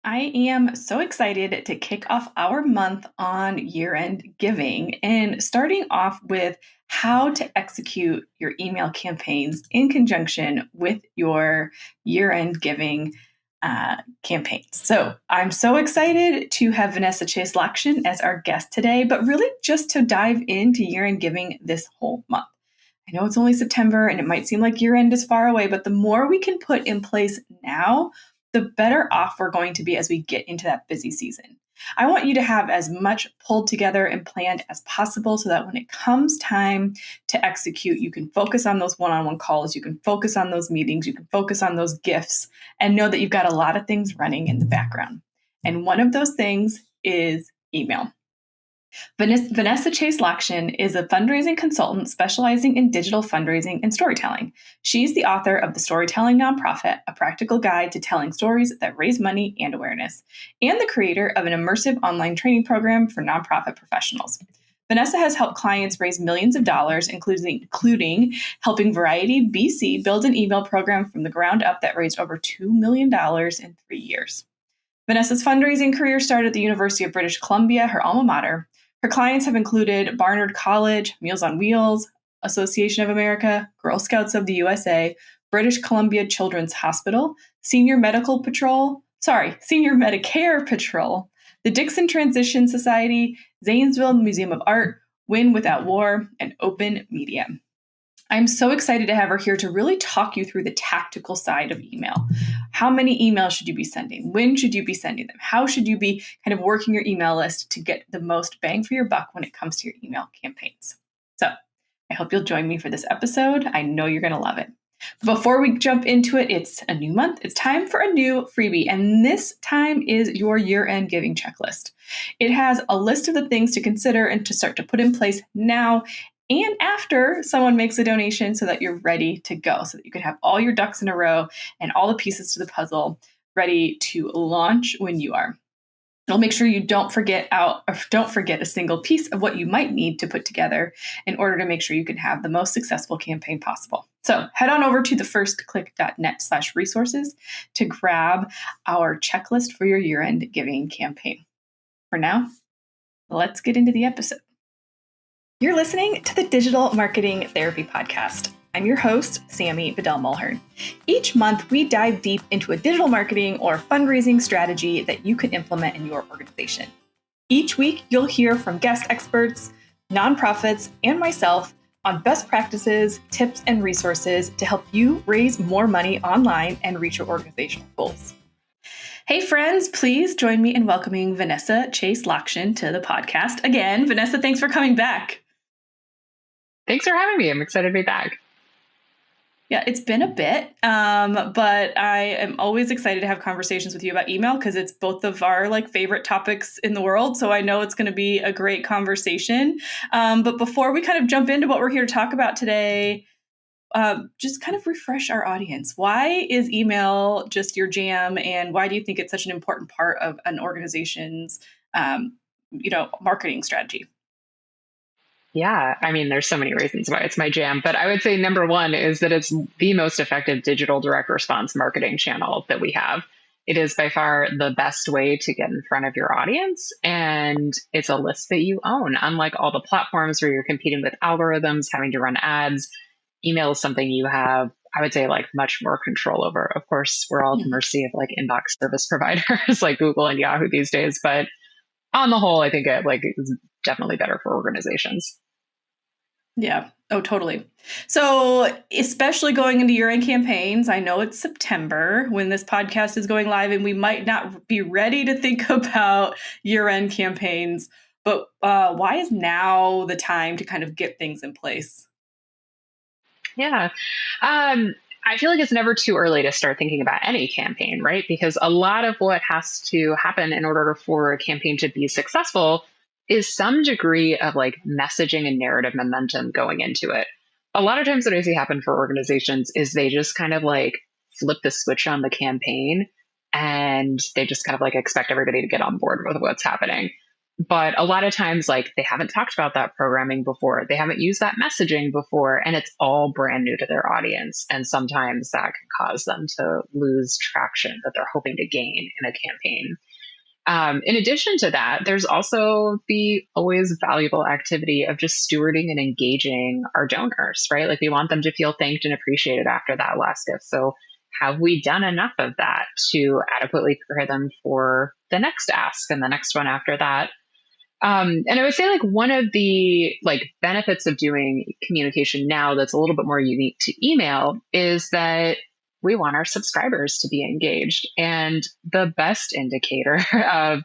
I am so excited to kick off our month on year end giving and starting off with how to execute your email campaigns in conjunction with your year end giving campaigns. So I'm so excited to have Vanessa Chase Lockshin as our guest today, but really just to dive into year end giving this whole month. I know it's only September and it might seem like year end is far away, but the more we can put in place now, the better off we're going to be as we get into that busy season. I want you to have as much pulled together and planned as possible so that when it comes time to execute, you can focus on those one-on-one calls, you can focus on those meetings, you can focus on those gifts, and know that you've got a lot of things running in the background. And one of those things is email. Vanessa Chase Lockshin is a fundraising consultant specializing in digital fundraising and storytelling. She's the author of The Storytelling Nonprofit, a practical guide to telling stories that raise money and awareness, and the creator of an immersive online training program for nonprofit professionals. Vanessa has helped clients raise millions of dollars, including helping Variety BC build an email program from the ground up that raised over $2 million in 3 years. Vanessa's fundraising career started at the University of British Columbia, her alma mater. Her clients have included Barnard College, Meals on Wheels, Association of America, Girl Scouts of the USA, British Columbia Children's Hospital, Senior Medicare Patrol, the Dixon Transition Society, Zanesville Museum of Art, Win Without War, and OpenMedia. I'm so excited to have her here to really talk you through the tactical side of email. How many emails should you be sending? When should you be sending them? How should you be kind of working your email list to get the most bang for your buck when it comes to your email campaigns? So I hope you'll join me for this episode. I know you're going to love it. Before we jump into it, it's a new month. It's time for a new freebie. And this time is your year-end giving checklist. It has a list of the things to consider and to start to put in place now and after someone makes a donation so that you're ready to go, so that you can have all your ducks in a row and all the pieces to the puzzle ready to launch when you are. It'll make sure you don't forget a single piece of what you might need to put together in order to make sure you can have the most successful campaign possible. So head on over to thefirstclick.net/resources to grab our checklist for your year-end giving campaign. For now, let's get into the episode. You're listening to the Digital Marketing Therapy Podcast. I'm your host, Sammy Bedell-Mulhern. Each month, we dive deep into a digital marketing or fundraising strategy that you can implement in your organization. Each week, you'll hear from guest experts, nonprofits, and myself on best practices, tips, and resources to help you raise more money online and reach your organizational goals. Hey friends, please join me in welcoming Vanessa Chase Lockshin to the podcast. Again, Vanessa, thanks for coming back. Thanks for having me. I'm excited to be back. Yeah, it's been a bit, but I am always excited to have conversations with you about email because it's both of our favorite topics in the world. So I know it's going to be a great conversation. But before we kind of jump into what we're here to talk about today, just kind of refresh our audience. Why is email just your jam, and why do you think it's such an important part of an organization's, marketing strategy? Yeah, I mean, there's so many reasons why it's my jam, but I would say number one is that it's the most effective digital direct response marketing channel that we have. It is by far the best way to get in front of your audience, and it's a list that you own. Unlike all the platforms where you're competing with algorithms, having to run ads, email is something you have, I would say, much more control over. Of course, we're all at the mercy of inbox service providers like Google and Yahoo these days, but on the whole, I think it is definitely better for organizations. Yeah. Oh, totally. So especially going into year-end campaigns, I know it's September when this podcast is going live and we might not be ready to think about year-end campaigns, but why is now the time to kind of get things in place? Yeah. I feel like it's never too early to start thinking about any campaign, right? Because a lot of what has to happen in order for a campaign to be successful is some degree of messaging and narrative momentum going into it. A lot of times what I see happen for organizations is they just kind of flip the switch on the campaign and they just kind of expect everybody to get on board with what's happening. But a lot of times, like they haven't talked about that programming before, they haven't used that messaging before, and it's all brand new to their audience. And sometimes that can cause them to lose traction that they're hoping to gain in a campaign. In addition to that, there's also the always valuable activity of just stewarding and engaging our donors, right? Like we want them to feel thanked and appreciated after that last gift. So have we done enough of that to adequately prepare them for the next ask and the next one after that? And I would say like one of the like benefits of doing communication now that's a little bit more unique to email is that we want our subscribers to be engaged. And the best indicator of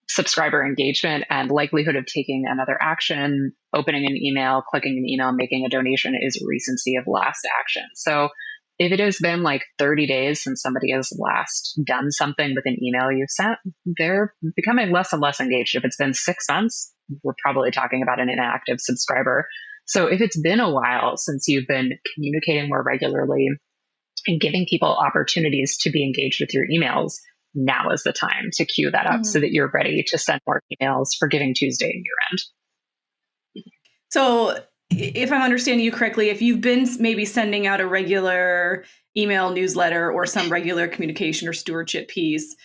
subscriber engagement and likelihood of taking another action, opening an email, clicking an email, making a donation is recency of last action. So if it has been like 30 days since somebody has last done something with an email you've sent, they're becoming less and less engaged. If it's been 6 months, we're probably talking about an inactive subscriber. So if it's been a while since you've been communicating more regularly and giving people opportunities to be engaged with your emails, now is the time to queue that up so that you're ready to send more emails for Giving Tuesday and year end. So if I'm understanding you correctly, if you've been maybe sending out a regular email newsletter or some regular communication or stewardship piece,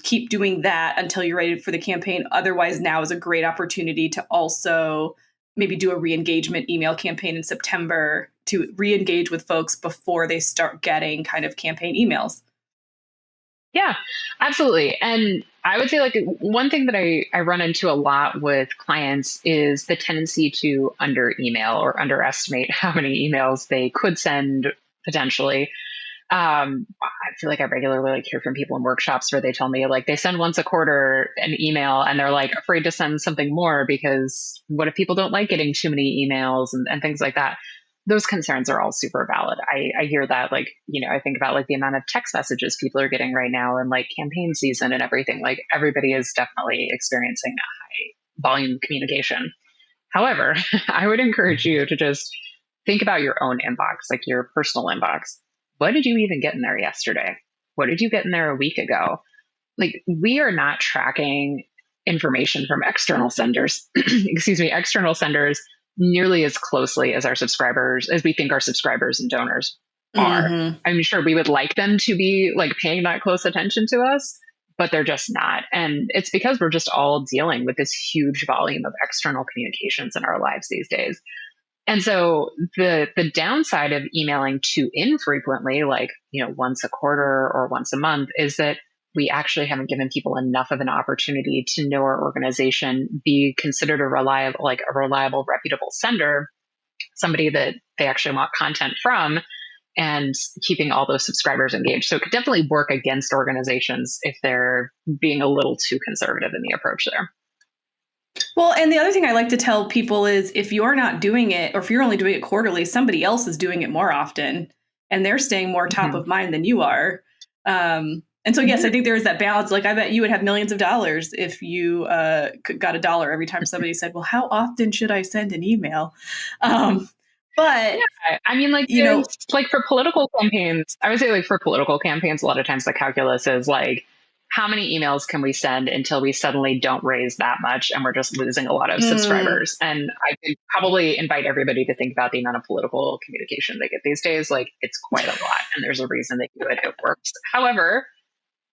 keep doing that until you're ready for the campaign. Otherwise, now is a great opportunity to also maybe do a re-engagement email campaign in September to re-engage with folks before they start getting kind of campaign emails. Yeah, absolutely. And I would say like one thing that I run into a lot with clients is the tendency to under email or underestimate how many emails they could send potentially. I feel like I regularly like hear from people in workshops where they tell me like they send once a quarter an email and they're like afraid to send something more because what if people don't like getting too many emails and things like that. Those concerns are all super valid. I hear that, like, I think about like the amount of text messages people are getting right now and like campaign season and everything. Like everybody is definitely experiencing a high volume communication. However, I would encourage you to just think about your own inbox, like your personal inbox. What did you even get in there yesterday? What did you get in there a week ago? Like we are not tracking information from external senders, external senders nearly as closely as as we think our subscribers and donors are. Mm-hmm. I'm sure we would like them to be like paying that close attention to us, but they're just not. And it's because we're just all dealing with this huge volume of external communications in our lives these days. And so the downside of emailing too infrequently, like, once a quarter or once a month, is that we actually haven't given people enough of an opportunity to know our organization, be considered a reliable, reputable sender, somebody that they actually want content from, and keeping all those subscribers engaged. So it could definitely work against organizations if they're being a little too conservative in the approach there. Well, and the other thing I like to tell people is if you're not doing it, or if you're only doing it quarterly, somebody else is doing it more often and they're staying more top of mind than you are. And so, yes, I think there is that balance. Like, I bet you would have millions of dollars if you got $1 every time somebody said, well, how often should I send an email? But yeah, I mean, like, like for political campaigns, I would say like for political campaigns, a lot of times the calculus is like, how many emails can we send until we suddenly don't raise that much and we're just losing a lot of subscribers? And I could probably invite everybody to think about the amount of political communication they get these days. Like it's quite a lot and there's a reason they do it. It works. However,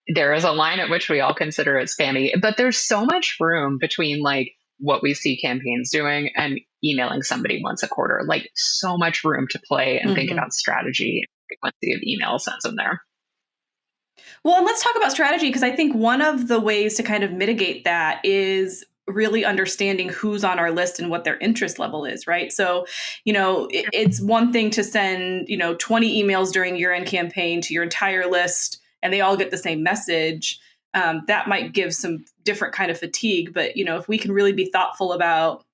there is a line at which we all consider it spammy, but there's so much room between like what we see campaigns doing and emailing somebody once a quarter, like so much room to play and think about strategy and frequency of email sends in there. Well, and let's talk about strategy, because I think one of the ways to kind of mitigate that is really understanding who's on our list and what their interest level is, right? So, it's one thing to send, 20 emails during year-end campaign to your entire list and they all get the same message. That might give some different kind of fatigue. But, if we can really be thoughtful about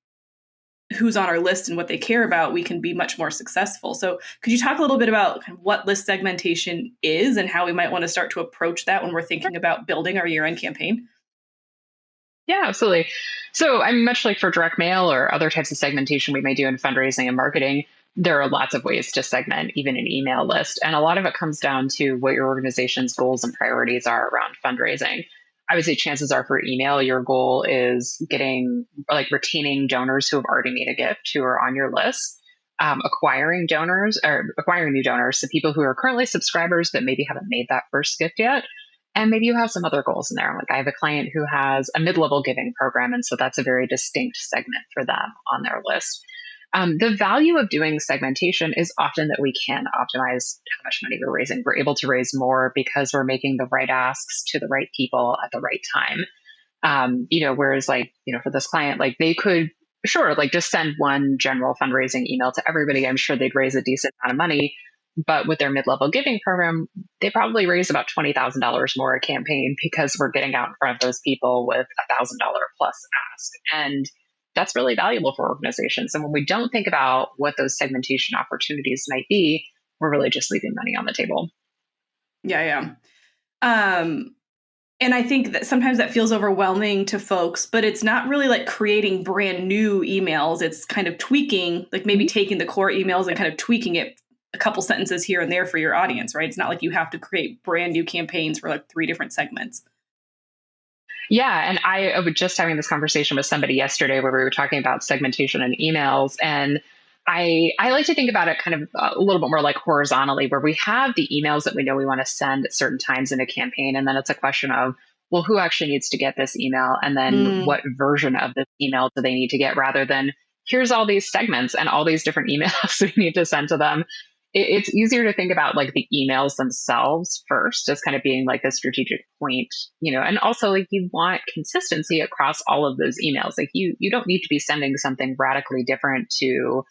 who's on our list and what they care about, we can be much more successful. So could you talk a little bit about kind of what list segmentation is and how we might want to start to approach that when we're thinking about building our year-end campaign? Yeah, absolutely. So I'm much like for direct mail or other types of segmentation we may do in fundraising and marketing, there are lots of ways to segment even an email list. And a lot of it comes down to what your organization's goals and priorities are around fundraising. I would say chances are for email, your goal is getting like retaining donors who have already made a gift who are on your list, acquiring donors or acquiring new donors, so people who are currently subscribers that maybe haven't made that first gift yet. And maybe you have some other goals in there. Like I have a client who has a mid-level giving program. And so that's a very distinct segment for them on their list. The value of doing segmentation is often that we can optimize how much money we're raising. We're able to raise more because we're making the right asks to the right people at the right time. Whereas like, for this client, like they could, sure, like just send one general fundraising email to everybody. I'm sure they'd raise a decent amount of money. But with their mid-level giving program, they probably raise about $20,000 more a campaign because we're getting out in front of those people with $1,000 plus ask. And that's really valuable for organizations. And when we don't think about what those segmentation opportunities might be, we're really just leaving money on the table. Yeah. And I think that sometimes that feels overwhelming to folks, but it's not really like creating brand new emails. It's kind of tweaking, like maybe taking the core emails and kind of tweaking it a couple sentences here and there for your audience, right? It's not like you have to create brand new campaigns for like 3 different segments. Yeah. And I was just having this conversation with somebody yesterday where we were talking about segmentation and emails. And I like to think about it kind of a little bit more like horizontally, where we have the emails that we know we want to send at certain times in a campaign. And then it's a question of, well, who actually needs to get this email? And then what version of this email do they need to get, rather than here's all these segments and all these different emails we need to send to them. It's easier to think about like the emails themselves first as kind of being like a strategic point, and also like you want consistency across all of those emails. Like you don't need to be sending something radically different to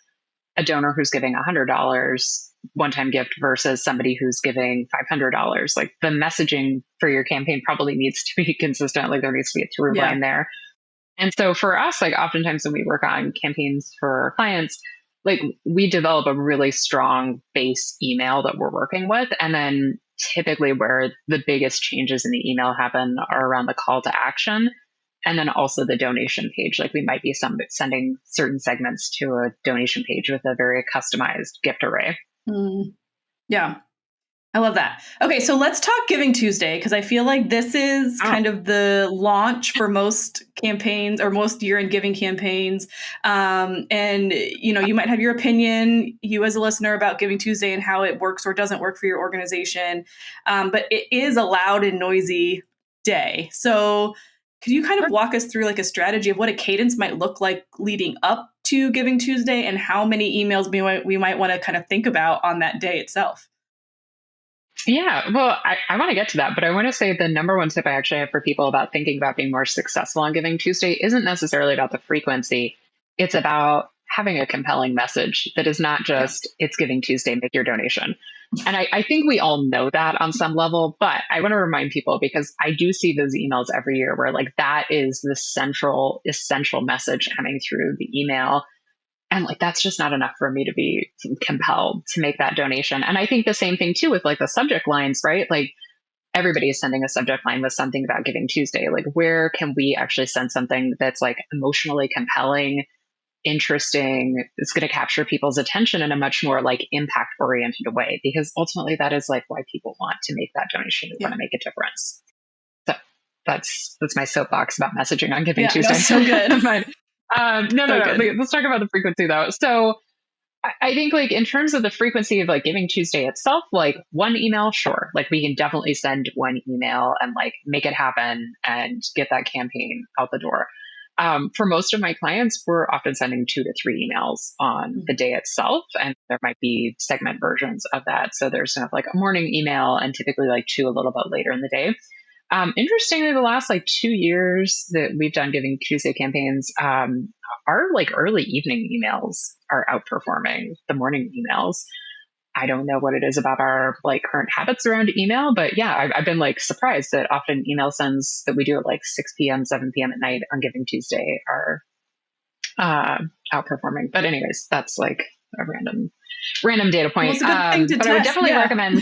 a donor who's giving $100 one-time gift versus somebody who's giving $500. Like the messaging for your campaign probably needs to be consistent. Like there needs to be a through line there. And so for us, like oftentimes when we work on campaigns for clients, like we develop a really strong base email that we're working with. And then typically where the biggest changes in the email happen are around the call to action. And then also the donation page. Like we might be sending certain segments to a donation page with a very customized gift array. Yeah. I love that. Okay, so let's talk Giving Tuesday, because I feel like this is kind of the launch for most campaigns or most year-end giving campaigns. And, you might have your opinion, you as a listener, about Giving Tuesday and how it works or doesn't work for your organization. But it is a loud and noisy day. So could you kind of walk us through like a strategy of what a cadence might look like leading up to Giving Tuesday and how many emails we might want to kind of think about on that day itself? Yeah, well, I want to get to that, but I want to say the number one tip I actually have for people about thinking about being more successful on Giving Tuesday isn't necessarily about the frequency. It's about having a compelling message that is not just, it's Giving Tuesday, make your donation. And I think we all know that on some level, but I want to remind people, because I do see those emails every year where like that is the central, essential message coming through the email. And like, that's just not enough for me to be compelled to make that donation. And I think the same thing too with like the subject lines, right? Like everybody is sending a subject line with something about Giving Tuesday. Like where can we actually send something that's like emotionally compelling, interesting, it's going to capture people's attention in a much more like impact oriented way? Because ultimately that is like why people want to make that donation. They want to make a difference. So that's my soapbox about messaging on Giving Tuesday. That's so good. No. Let's talk about the frequency though. So I think like in terms of the frequency of like Giving Tuesday itself, like one email, sure. Like we can definitely send one email and like make it happen and get that campaign out the door. For most of my clients, we're often sending 2 to 3 emails on the day itself. And there might be segment versions of that. So there's kind of like a morning email and typically like 2 a little bit later in the day. Interestingly, the last like 2 years that we've done Giving Tuesday campaigns, our like early evening emails are outperforming the morning emails. I don't know what it is about our like current habits around email, but yeah, I've been like surprised that often email sends that we do at like 6 p.m., 7 p.m. at night on Giving Tuesday are outperforming. But anyways, that's like a random data point. Well, it's a good thing to but test. I would definitely recommend,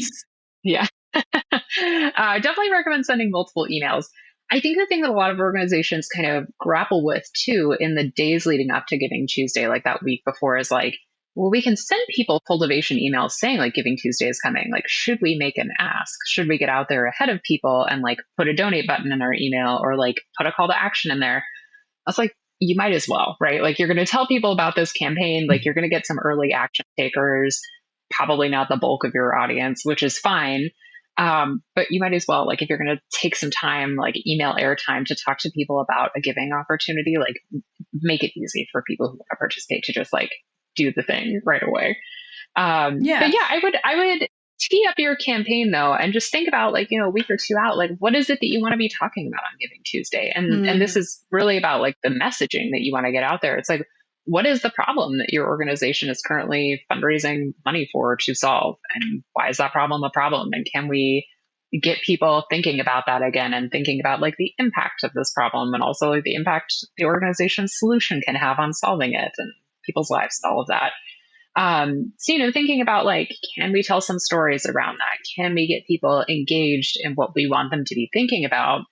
yeah. I definitely recommend sending multiple emails. I think the thing that a lot of organizations kind of grapple with too in the days leading up to Giving Tuesday, like that week before, is like, well, we can send people cultivation emails saying like Giving Tuesday is coming. Like, should we make an ask? Should we get out there ahead of people and like put a donate button in our email or like put a call to action in there? I was like, you might as well, right? Like, you're going to tell people about this campaign. Like, you're going to get some early action takers, probably not the bulk of your audience, which is fine. But you might as well, like, if you're going to take some time, like email airtime to talk to people about a giving opportunity, like make it easy for people who want to participate to just like do the thing right away. But Yeah. yeah, I would tee up your campaign though, and just think about like, a week or two out, like what is it that you want to be talking about on Giving Tuesday? And this Mm, is really about like the messaging that you want to get out there. It's like, what is the problem that your organization is currently fundraising money for to solve? And why is that problem a problem? And can we get people thinking about that again and thinking about like the impact of this problem and also like the impact the organization's solution can have on solving it and people's lives and all of that. So, thinking about like, can we tell some stories around that? Can we get people engaged in what we want them to be thinking about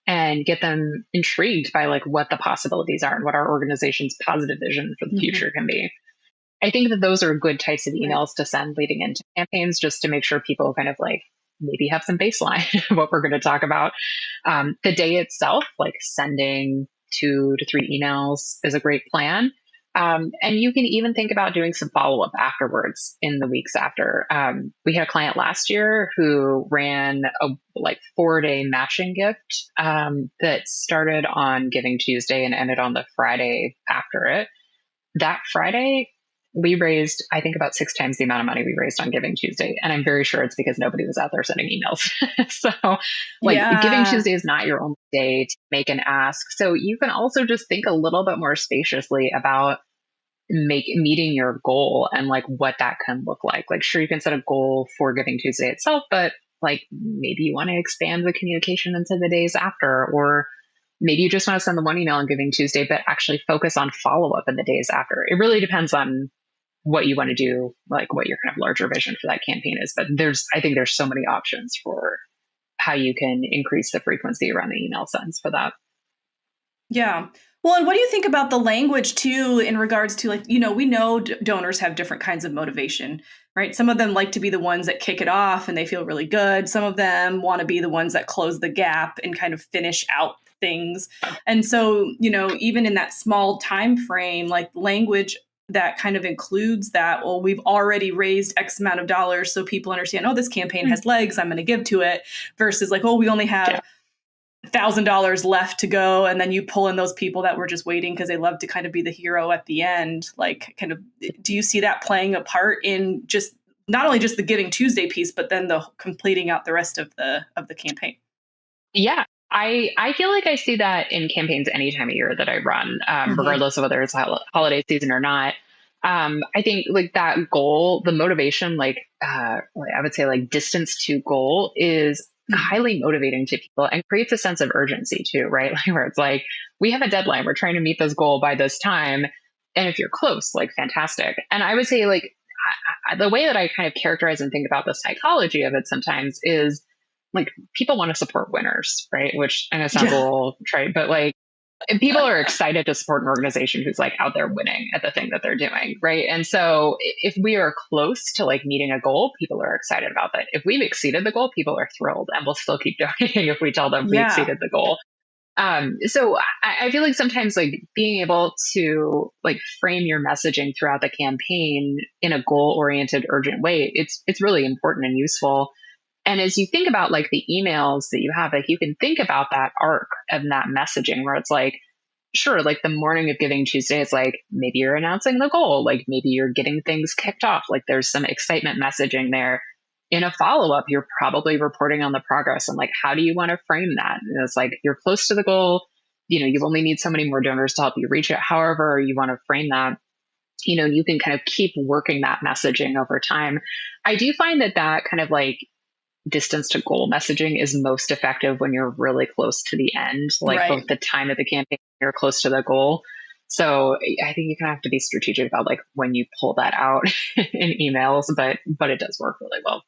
and get them intrigued by like what the possibilities are and what our organization's positive vision for the mhm. future can be? I think that those are good types of Right. emails to send leading into campaigns just to make sure people kind of like maybe have some baseline of what we're going to talk about. The day itself, like sending 2 to 3 emails is a great plan. And you can even think about doing some follow up afterwards in the weeks after. We had a client last year who ran a like 4-day matching gift that started on Giving Tuesday and ended on the Friday after it. That Friday, we raised, I think, about 6 times the amount of money we raised on Giving Tuesday. And I'm very sure it's because nobody was out there sending emails. So, like, Giving Yeah. Tuesday is not your only day to make an ask. So, you can also just think a little bit more spaciously about meeting your goal and like what that can look like. Like, sure, you can set a goal for Giving Tuesday itself, but like maybe you want to expand the communication into the days after, or maybe you just want to send the one email on Giving Tuesday, but actually focus on follow up in the days after. It really depends on what you want to do, like what your kind of larger vision for that campaign is. But I think there's so many options for how you can increase the frequency around the email sends for that. Yeah. Well, and what do you think about the language too, in regards to like, we know donors have different kinds of motivation, right? Some of them like to be the ones that kick it off and they feel really good. Some of them want to be the ones that close the gap and kind of finish out things. And so, even in that small time frame, like language that kind of includes that, well, we've already raised X amount of dollars so people understand, oh, this campaign Mm. has legs, I'm going to give to it, versus like, oh, we only Yeah. have $1,000 left to go, and then you pull in those people that were just waiting because they love to kind of be the hero at the end. Like, kind of, do you see that playing a part in just not only just the Giving Tuesday piece, but then the completing out the rest of the campaign? Yeah. I feel like I see that in campaigns any time of year that I run, Hmm. regardless of whether it's holiday season or not. I think like that goal, the motivation, like I would say like distance to goal is Hmm. highly motivating to people and creates a sense of urgency too, right? Like where it's like, we have a deadline, we're trying to meet this goal by this time. And if you're close, like fantastic. And I would say like the way that I kind of characterize and think about the psychology of it sometimes is like people want to support winners, right? Which I know sounds a Yeah. little trite, but like people are excited to support an organization who's like out there winning at the thing that they're doing, right? And so if we are close to like meeting a goal, people are excited about that. If we've exceeded the goal, people are thrilled and will still keep donating if we tell them we Yeah. exceeded the goal. So I feel like sometimes like being able to like frame your messaging throughout the campaign in a goal oriented, urgent way, it's really important and useful. And as you think about like the emails that you have, like you can think about that arc of that messaging where it's like, sure, like the morning of Giving Tuesday, it's like maybe you're announcing the goal, like maybe you're getting things kicked off, like there's some excitement messaging there. In a follow up, you're probably reporting on the progress and like, how do you want to frame that? And it's like, you're close to the goal, you only need so many more donors to help you reach it. However, you want to frame that, you can kind of keep working that messaging over time. I do find that that kind of like distance to goal messaging is most effective when you're really close to the end, like both Right. the time of the campaign, you're close to the goal. So I think you kind of have to be strategic about like when you pull that out in emails, but it does work really well.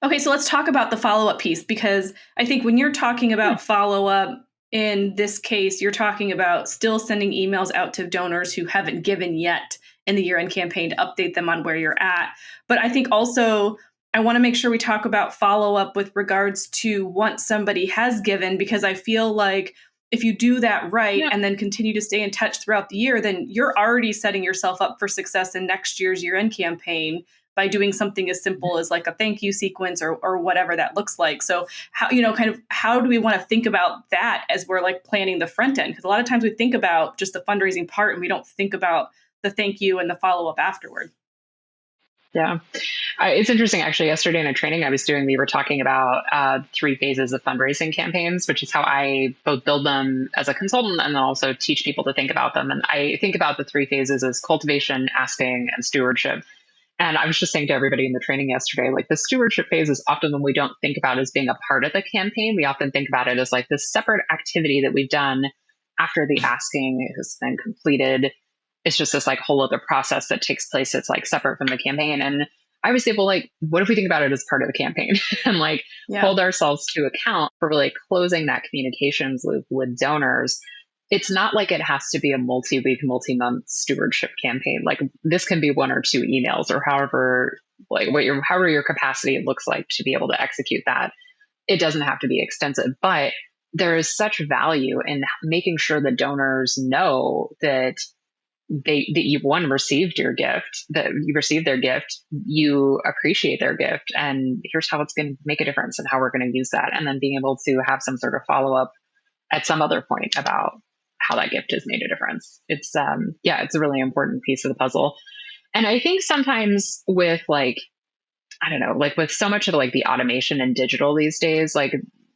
Okay, so let's talk about the follow up piece, because I think when you're talking Hmm. about follow up, in this case, you're talking about still sending emails out to donors who haven't given yet in the year-end campaign to update them on where you're at. But I think also I want to make sure we talk about follow-up with regards to once somebody has given, because I feel like if you do that right Yeah. and then continue to stay in touch throughout the year, then you're already setting yourself up for success in next year's year-end campaign by doing something as simple as like a thank you sequence or whatever that looks like. So how, kind of how do we want to think about that as we're like planning the front end? Because a lot of times we think about just the fundraising part and we don't think about the thank you and the follow-up afterward. Yeah. It's interesting, actually. Yesterday in a training I was doing, we were talking about 3 phases of fundraising campaigns, which is how I both build them as a consultant and then also teach people to think about them. And I think about the 3 phases as cultivation, asking, and stewardship. And I was just saying to everybody in the training yesterday, like the stewardship phase is often when we don't think about as being a part of the campaign. We often think about it as like this separate activity that we've done after the asking has been completed. It's just this like whole other process that takes place. It's like separate from the campaign. And I would say, well, like, what if we think about it as part of the campaign and like hold ourselves to account for really closing that communications loop with donors? It's not like it has to be a multi-week, multi-month stewardship campaign. Like this can be 1 or 2 emails or however, like however your capacity looks like to be able to execute that. It doesn't have to be extensive, but there is such value in making sure the donors know that that you received your gift, that you received their gift, you appreciate their gift, and here's how it's going to make a difference and how we're going to use that. And then being able to have some sort of follow-up at some other point about how that gift has made a difference. It's it's a really important piece of the puzzle. And I think sometimes with like, I don't know, like with so much of like the automation and digital these days, like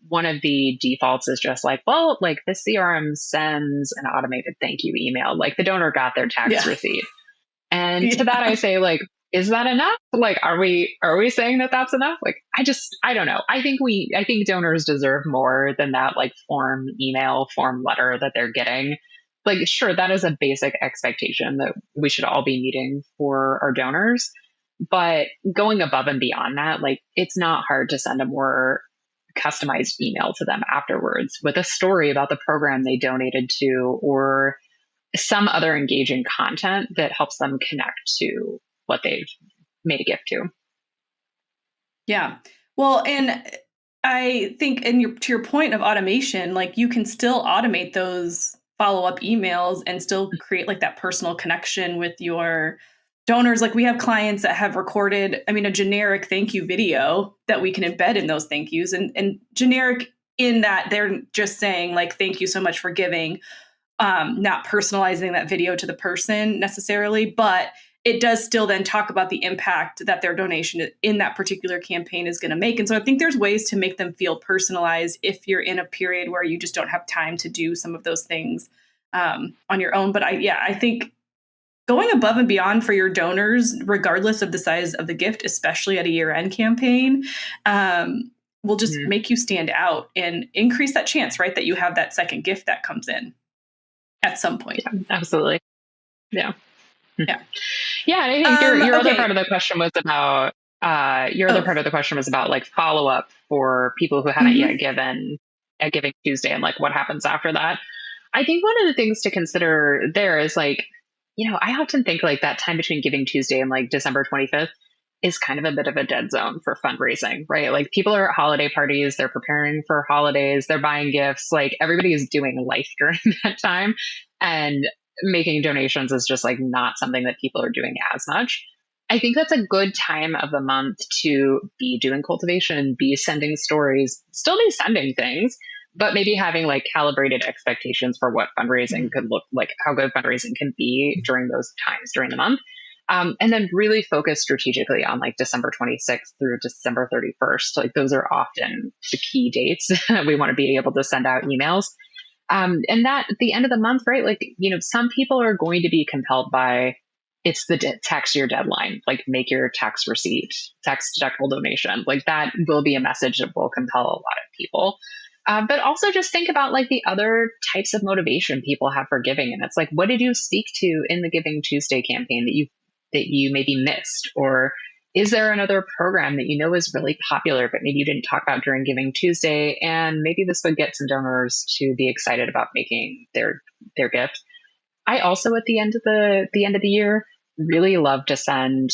one of the defaults is just like, well, like the CRM sends an automated thank you email, like the donor got their tax receipt. And to that I say, like, is that enough? Like, are we saying that that's enough? Like, I don't know. I think donors deserve more than that, like form letter that they're getting. Like, sure, that is a basic expectation that we should all be meeting for our donors. But going above and beyond that, like, it's not hard to send a more customized email to them afterwards with a story about the program they donated to or some other engaging content that helps them connect to what they've made a gift to. Yeah. Well, and I think to your point of automation, like you can still automate those follow-up emails and still create like that personal connection with your donors. Like we have clients that have recorded, a generic thank you video that we can embed in those thank yous and generic in that they're just saying like, thank you so much for giving, not personalizing that video to the person necessarily, but it does still then talk about the impact that their donation in that particular campaign is going to make. And so I think there's ways to make them feel personalized if you're in a period where you just don't have time to do some of those things on your own. But I think going above and beyond for your donors, regardless of the size of the gift, especially at a year-end campaign, will just make you stand out and increase that chance, right, that you have that second gift that comes in at some point. Yeah, absolutely. Yeah. Yeah. Yeah. And I think your other part of the question was about like follow up for people who haven't yet given at Giving Tuesday and like what happens after that. I think one of the things to consider there is like, I often think like that time between Giving Tuesday and like December 25th is kind of a bit of a dead zone for fundraising, right? Like people are at holiday parties, they're preparing for holidays, they're buying gifts, like everybody is doing life during that time. And making donations is just like not something that people are doing as much. I think that's a good time of the month to be doing cultivation, be sending stories, still be sending things, but maybe having like calibrated expectations for what fundraising could look like, how good fundraising can be during those times during the month. And then really focus strategically on like December 26th through December 31st. Like those are often the key dates we want to be able to send out emails. And that at the end of the month, right? Like, some people are going to be compelled by it's the tax year deadline, like make your tax receipt, tax deductible donation. Like that will be a message that will compel a lot of people. But also just think about like the other types of motivation people have for giving. And it's like, what did you speak to in the Giving Tuesday campaign that you maybe missed? Or is there another program that is really popular, but maybe you didn't talk about during Giving Tuesday? And maybe this would get some donors to be excited about making their gift. I also, at the end of the year, really love to send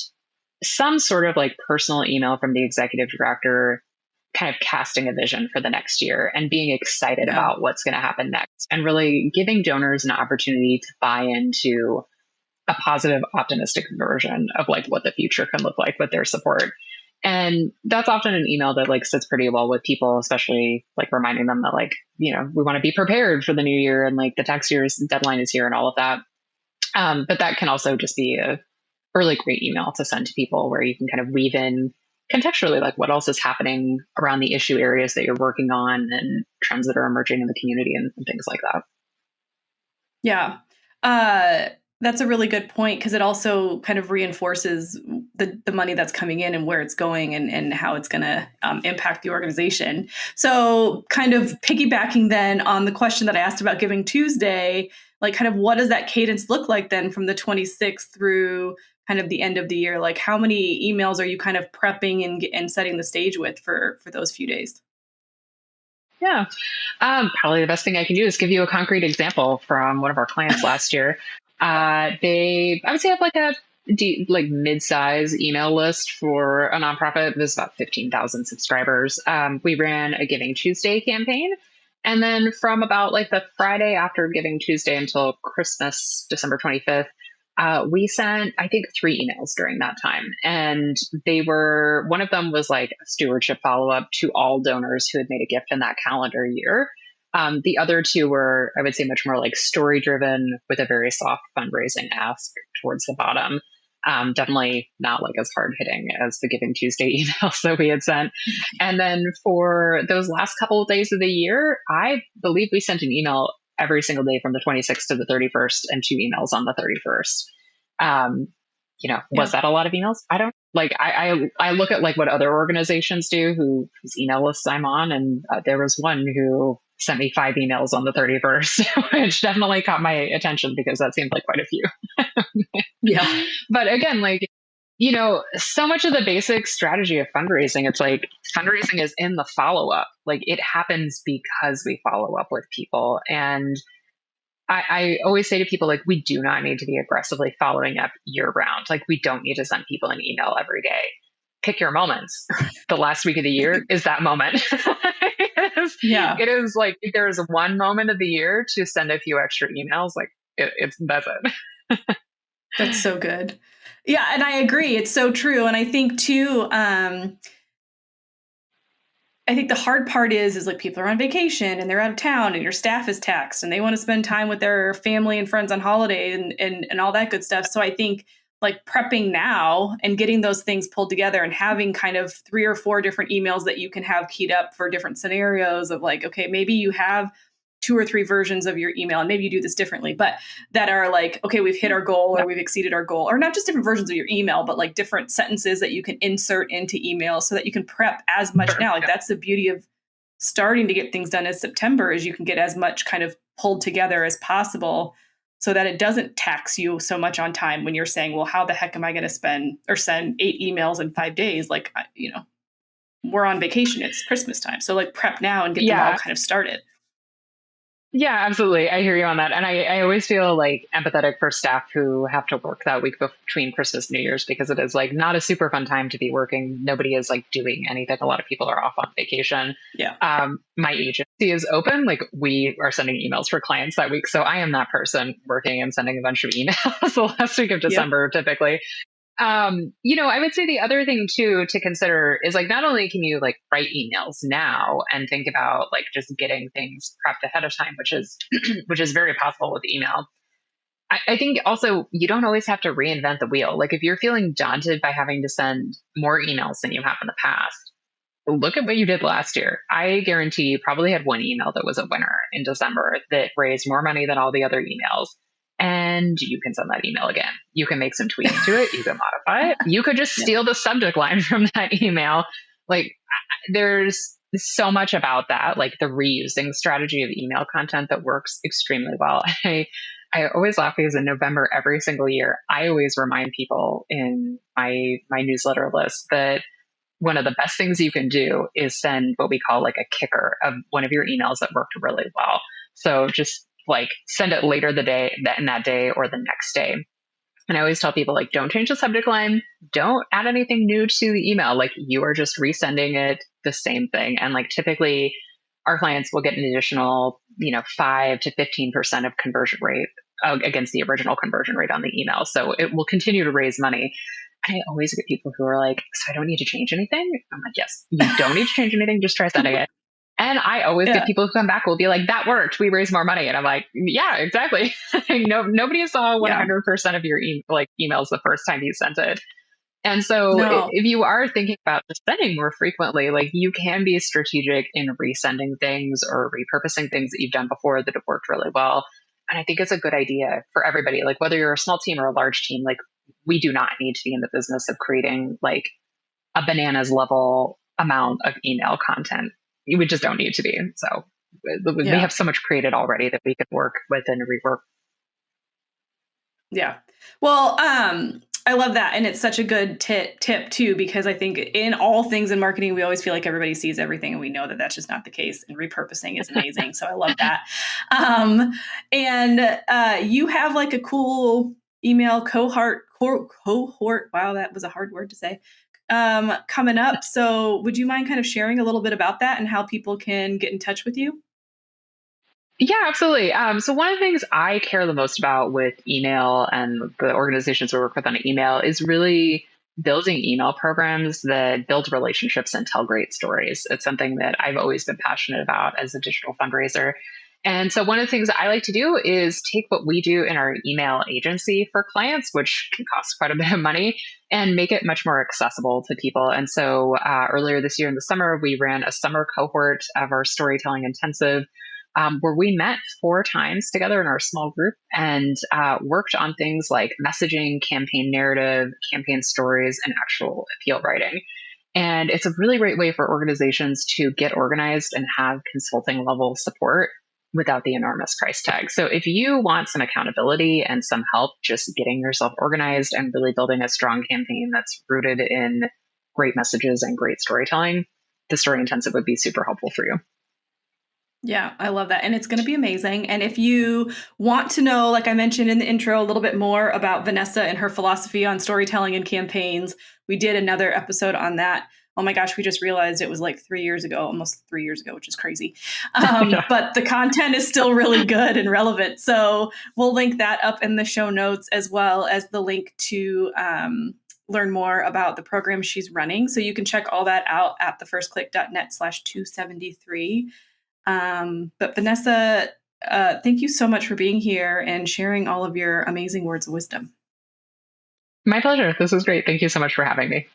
some sort of like personal email from the executive director, kind of casting a vision for the next year and being excited Yeah. about what's going to happen next, and really giving donors an opportunity to buy into a positive, optimistic version of like what the future can look like with their support. And that's often an email that like sits pretty well with people, especially like reminding them that like, we want to be prepared for the new year and like the tax year's deadline is here and all of that. But that can also just be a really great email to send to people where you can kind of weave in contextually like what else is happening around the issue areas that you're working on and trends that are emerging in the community and things like that. Yeah. That's a really good point because it also kind of reinforces the money that's coming in and where it's going and how it's going to impact the organization. So kind of piggybacking then on the question that I asked about Giving Tuesday, like kind of what does that cadence look like then from the 26th through kind of the end of the year? Like how many emails are you kind of prepping and setting the stage with for those few days? Yeah. Probably the best thing I can do is give you a concrete example from one of our clients last year. I would say have like a like mid-size email list for a nonprofit. There's about 15,000 subscribers. We ran a Giving Tuesday campaign. And then from about like the Friday after Giving Tuesday until Christmas, December 25th, we sent, I think, 3 emails during that time. And one of them was like a stewardship follow up to all donors who had made a gift in that calendar year. The other 2 were, I would say, much more like story driven with a very soft fundraising ask towards the bottom. Definitely not like as hard hitting as the Giving Tuesday emails that we had sent. And then for those last couple of days of the year, I believe we sent an email every single day from the 26th to the 31st and 2 emails on the 31st. Was that a lot of emails? I don't like, I look at like what other organizations do whose email lists I'm on. And there was one who sent me 5 emails on the 31st, which definitely caught my attention because that seemed like quite a few. Yeah. But again, like, so much of the basic strategy of fundraising, it's like fundraising is in the follow up. Like it happens because we follow up with people. And I always say to people, like, we do not need to be aggressively following up year round. Like we don't need to send people an email every day. Pick your moments. The last week of the year is that moment. Yeah. It is like, if there is one moment of the year to send a few extra emails, like that's it. That's so good. Yeah, and I agree. It's so true. And I think too, I think the hard part is like people are on vacation and they're out of town and your staff is taxed and they want to spend time with their family and friends on holiday and all that good stuff. So I think like prepping now and getting those things pulled together and having kind of 3 or 4 different emails that you can have keyed up for different scenarios of like, okay, maybe you have 2 or 3 versions of your email, and maybe you do this differently, but that are like, okay, we've hit our goal or we've exceeded our goal, or not just different versions of your email, but like different sentences that you can insert into email so that you can prep as much now. Like that's the beauty of starting to get things done in September is you can get as much kind of pulled together as possible so that it doesn't tax you so much on time when you're saying, well, how the heck am I going to spend or send 8 emails in 5 days? Like, we're on vacation. It's Christmas time. So like prep now and get them all kind of started. Yeah, absolutely. I hear you on that. And I always feel like empathetic for staff who have to work that week between Christmas and New Year's because it is like not a super fun time to be working. Nobody is like doing anything. A lot of people are off on vacation. Yeah. My agency is open. Like we are sending emails for clients that week. So I am that person working and sending a bunch of emails the last week of December, typically. I would say the other thing too to consider is like not only can you like write emails now and think about like just getting things prepped ahead of time, which is which is very possible with email. I think also you don't always have to reinvent the wheel. Like if you're feeling daunted by having to send more emails than you have in the past, look at what you did last year. I guarantee you probably had one email that was a winner in December that raised more money than all the other emails. And you can send that email again. You can make some tweaks to it. You can modify it. You could just steal the subject line from that email. Like there's so much about that, like the reusing strategy of email content that works extremely well. I always laugh because in November, every single year, I always remind people in my newsletter list that one of the best things you can do is send what we call like a kicker of one of your emails that worked really well. So just like send it later in that day or the next day. And I always tell people, like, don't change the subject line. Don't add anything new to the email. Like, you are just resending it the same thing. And like, typically our clients will get an additional, 5 to 15% of conversion rate against the original conversion rate on the email. So it will continue to raise money. And I always get people who are like, so I don't need to change anything? I'm like, yes, you don't need to change anything. Just try sending it. And I always get Yeah. people who come back will be like, that worked. We raised more money. And I'm like, yeah, exactly. No, nobody saw 100% of your emails the first time you sent it. And so No. if you are thinking about just sending more frequently, like, you can be strategic in resending things or repurposing things that you've done before that have worked really well. And I think it's a good idea for everybody, like whether you're a small team or a large team. Like, we do not need to be in the business of creating like a bananas level amount of email content. We just don't need to be. So we have so much created already that we could work with and rework. Yeah. Well, I love that. And it's such a good tip too, because I think in all things in marketing, we always feel like everybody sees everything, and we know that that's just not the case. And repurposing is amazing. So I love that. And you have like a cool email cohort. Wow, that was a hard word to say. Coming up. So would you mind kind of sharing a little bit about that and how people can get in touch with you? Yeah, absolutely. So one of the things I care the most about with email and the organizations we work with on email is really building email programs that build relationships and tell great stories. It's something that I've always been passionate about as a digital fundraiser. And so one of the things I like to do is take what we do in our email agency for clients, which can cost quite a bit of money, and make it much more accessible to people. And so earlier this year in the summer, we ran a summer cohort of our storytelling intensive, where we met 4 times together in our small group and worked on things like messaging, campaign narrative, campaign stories, and actual appeal writing. And it's a really great way for organizations to get organized and have consulting level support without the enormous price tag. So if you want some accountability and some help just getting yourself organized and really building a strong campaign that's rooted in great messages and great storytelling, the Story Intensive would be super helpful for you. Yeah, I love that. And it's going to be amazing. And if you want to know, like I mentioned in the intro, a little bit more about Vanessa and her philosophy on storytelling and campaigns, we did another episode on that. Oh my gosh, we just realized it was like 3 years ago, almost 3 years ago, which is crazy. Yeah. But the content is still really good and relevant. So we'll link that up in the show notes, as well as the link to learn more about the program she's running. So you can check all that out at thefirstclick.net/273. But Vanessa, thank you so much for being here and sharing all of your amazing words of wisdom. My pleasure. This was great. Thank you so much for having me.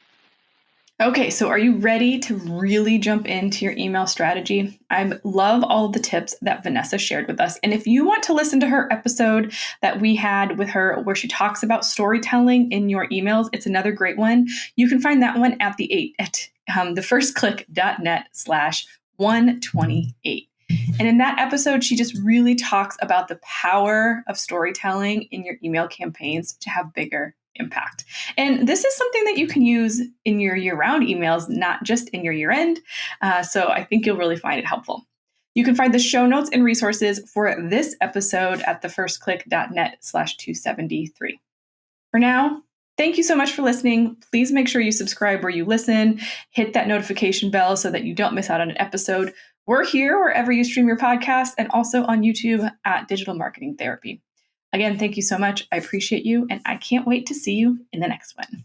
Okay, so are you ready to really jump into your email strategy? I love all of the tips that Vanessa shared with us. And if you want to listen to her episode that we had with her where she talks about storytelling in your emails, it's another great one. You can find that one at thefirstclick.net/128. And in that episode, she just really talks about the power of storytelling in your email campaigns to have bigger impact. And this is something that you can use in your year-round emails, not just in your year-end. So I think you'll really find it helpful. You can find the show notes and resources for this episode at thefirstclick.net/273. For now, thank you so much for listening. Please make sure you subscribe where you listen, hit that notification bell so that you don't miss out on an episode. We're here wherever you stream your podcast and also on YouTube at Digital Marketing Therapy. Again, thank you so much. I appreciate you, and I can't wait to see you in the next one.